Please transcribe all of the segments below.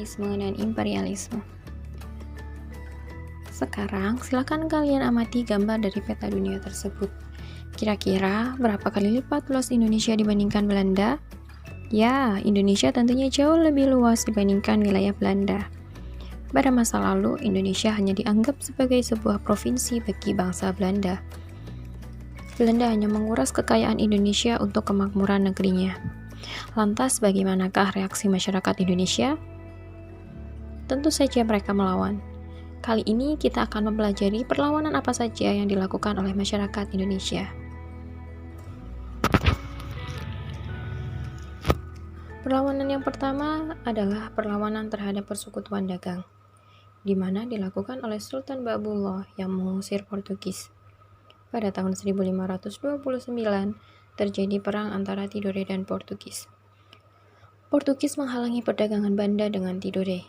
kolonialisme dan imperialisme. Sekarang, silakan kalian amati gambar dari peta dunia tersebut. Kira-kira berapa kali lipat luas Indonesia dibandingkan Belanda? Ya, Indonesia tentunya jauh lebih luas dibandingkan wilayah Belanda. Pada masa lalu, Indonesia hanya dianggap sebagai sebuah provinsi bagi bangsa Belanda. Belanda hanya menguras kekayaan Indonesia untuk kemakmuran negerinya. Lantas, bagaimanakah reaksi masyarakat Indonesia? Tentu saja mereka melawan. Kali ini kita akan mempelajari perlawanan apa saja yang dilakukan oleh masyarakat Indonesia. Perlawanan yang pertama adalah perlawanan terhadap persekutuan dagang, di mana dilakukan oleh Sultan Baabullah yang mengusir Portugis. Pada tahun 1529, terjadi perang antara Tidore dan Portugis. Portugis menghalangi perdagangan Banda dengan Tidore.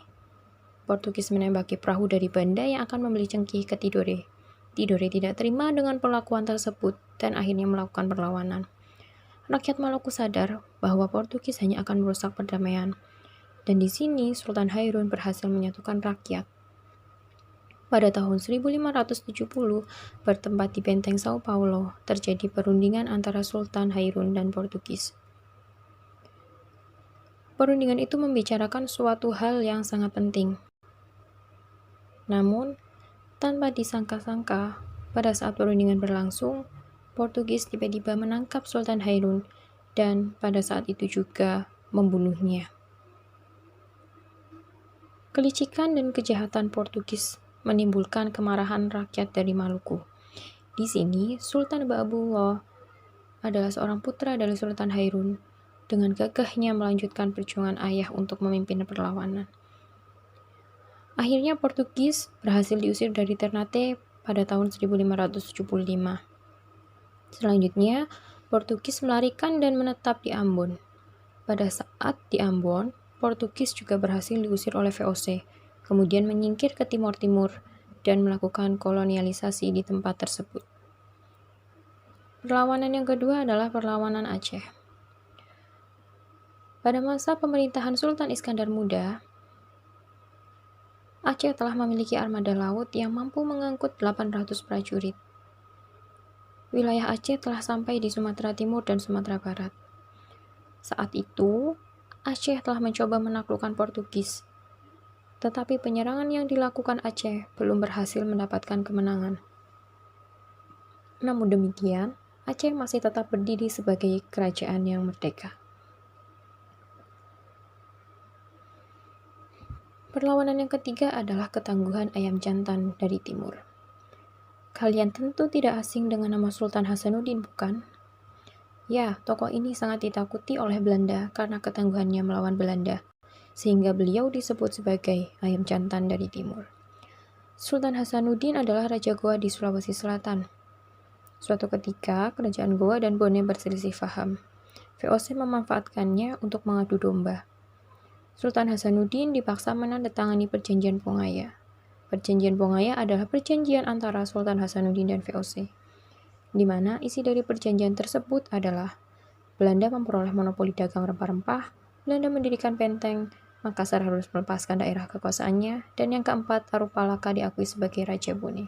Portugis menembaki perahu dari Banda yang akan membeli cengkih ke Tidore. Tidore tidak terima dengan perlakuan tersebut dan akhirnya melakukan perlawanan. Rakyat Maluku sadar bahwa Portugis hanya akan merusak perdamaian. Dan di sini Sultan Hairun berhasil menyatukan rakyat. Pada tahun 1570, bertempat di benteng Sao Paulo, terjadi perundingan antara Sultan Hairun dan Portugis. Perundingan itu membicarakan suatu hal yang sangat penting. Namun, tanpa disangka-sangka, pada saat perundingan berlangsung, Portugis tiba-tiba menangkap Sultan Hairun dan pada saat itu juga membunuhnya. Kelicikan dan kejahatan Portugis menimbulkan kemarahan rakyat dari Maluku. Di sini, Sultan Baabullah adalah seorang putra dari Sultan Hairun. Dengan gagahnya melanjutkan perjuangan ayah untuk memimpin perlawanan. Akhirnya Portugis berhasil diusir dari Ternate pada tahun 1575. Selanjutnya, Portugis melarikan dan menetap di Ambon. Pada saat di Ambon, Portugis juga berhasil diusir oleh VOC, kemudian menyingkir ke timur-timur dan melakukan kolonialisasi di tempat tersebut. Perlawanan yang kedua adalah perlawanan Aceh. Pada masa pemerintahan Sultan Iskandar Muda, Aceh telah memiliki armada laut yang mampu mengangkut 800 prajurit. Wilayah Aceh telah sampai di Sumatera Timur dan Sumatera Barat. Saat itu, Aceh telah mencoba menaklukkan Portugis, tetapi penyerangan yang dilakukan Aceh belum berhasil mendapatkan kemenangan. Namun demikian, Aceh masih tetap berdiri sebagai kerajaan yang merdeka. Perlawanan yang ketiga adalah ketangguhan ayam jantan dari timur. Kalian tentu tidak asing dengan nama Sultan Hasanuddin, bukan? Ya, tokoh ini sangat ditakuti oleh Belanda karena ketangguhannya melawan Belanda, sehingga beliau disebut sebagai ayam jantan dari timur. Sultan Hasanuddin adalah Raja Goa di Sulawesi Selatan. Suatu ketika, kerajaan Goa dan Bone berselisih paham. VOC memanfaatkannya untuk mengadu domba. Sultan Hasanuddin dipaksa menandatangani Perjanjian Bongaya. Perjanjian Bongaya adalah perjanjian antara Sultan Hasanuddin dan VOC, di mana isi dari perjanjian tersebut adalah Belanda memperoleh monopoli dagang rempah-rempah, Belanda mendirikan benteng, Makassar harus melepaskan daerah kekuasaannya, dan yang keempat, Arupalaka diakui sebagai Raja Bone.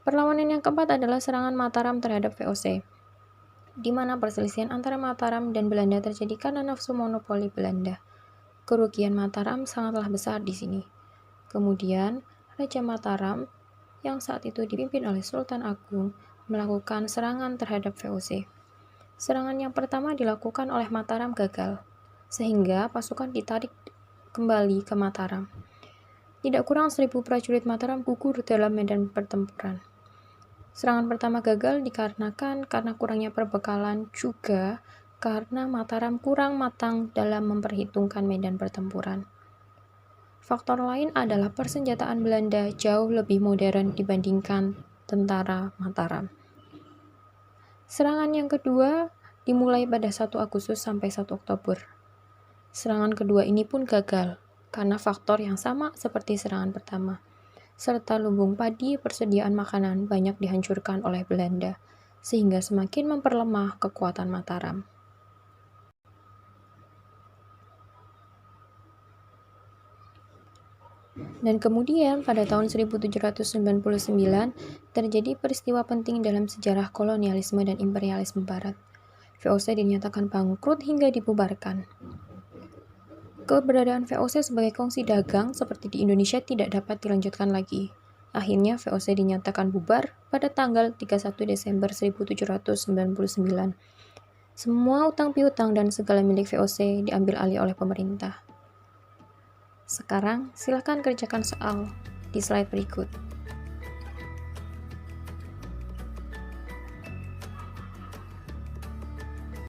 Perlawanan yang keempat adalah serangan Mataram terhadap VOC, di mana perselisihan antara Mataram dan Belanda terjadi karena nafsu monopoli Belanda. Kerugian Mataram sangatlah besar di sini. Kemudian, Raja Mataram yang saat itu dipimpin oleh Sultan Agung melakukan serangan terhadap VOC. Serangan yang pertama dilakukan oleh Mataram gagal, sehingga pasukan ditarik kembali ke Mataram. Tidak kurang 1.000 prajurit Mataram gugur dalam medan pertempuran. Serangan pertama gagal dikarenakan karena kurangnya perbekalan, juga karena Mataram kurang matang dalam memperhitungkan medan pertempuran. Faktor lain adalah persenjataan Belanda jauh lebih modern dibandingkan tentara Mataram. Serangan yang kedua dimulai pada 1 Agustus sampai 1 Oktober. Serangan kedua ini pun gagal karena faktor yang sama seperti serangan pertama, serta lumbung padi persediaan makanan banyak dihancurkan oleh Belanda, sehingga semakin memperlemah kekuatan Mataram. Dan kemudian pada tahun 1799 terjadi peristiwa penting dalam sejarah kolonialisme dan imperialisme Barat. VOC dinyatakan bangkrut hingga dibubarkan. Keberadaan VOC sebagai kongsi dagang seperti di Indonesia tidak dapat dilanjutkan lagi. Akhirnya VOC dinyatakan bubar pada tanggal 31 Desember 1799. Semua utang piutang dan segala milik VOC diambil alih oleh pemerintah. Sekarang silakan kerjakan soal di slide berikut.